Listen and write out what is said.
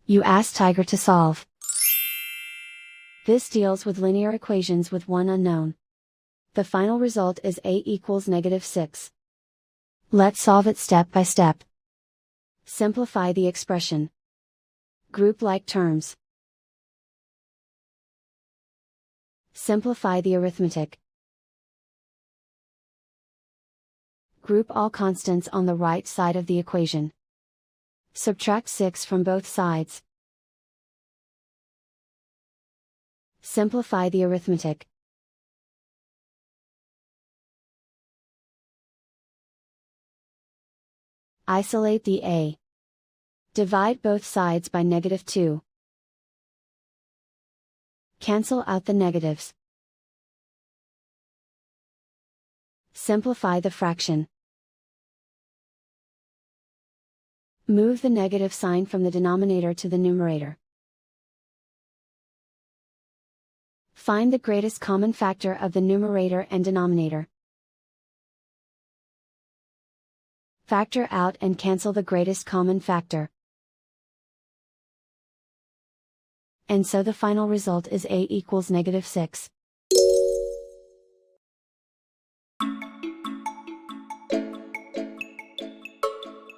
You ask Tiger to solve. This deals with linear equations with one unknown. The final result is a equals -6. Let's solve it step by step. Simplify the expression. Group like terms. Simplify the arithmetic. Group all constants on the right side of the equation. Subtract 6 from both sides. Simplify the arithmetic. Isolate the a. Divide both sides by -2. Cancel out the negatives. Simplify the fraction. Move the negative sign from the denominator to the numerator. Find the greatest common factor of the numerator and denominator. Factor out and cancel the greatest common factor. And so the final result is a equals -6.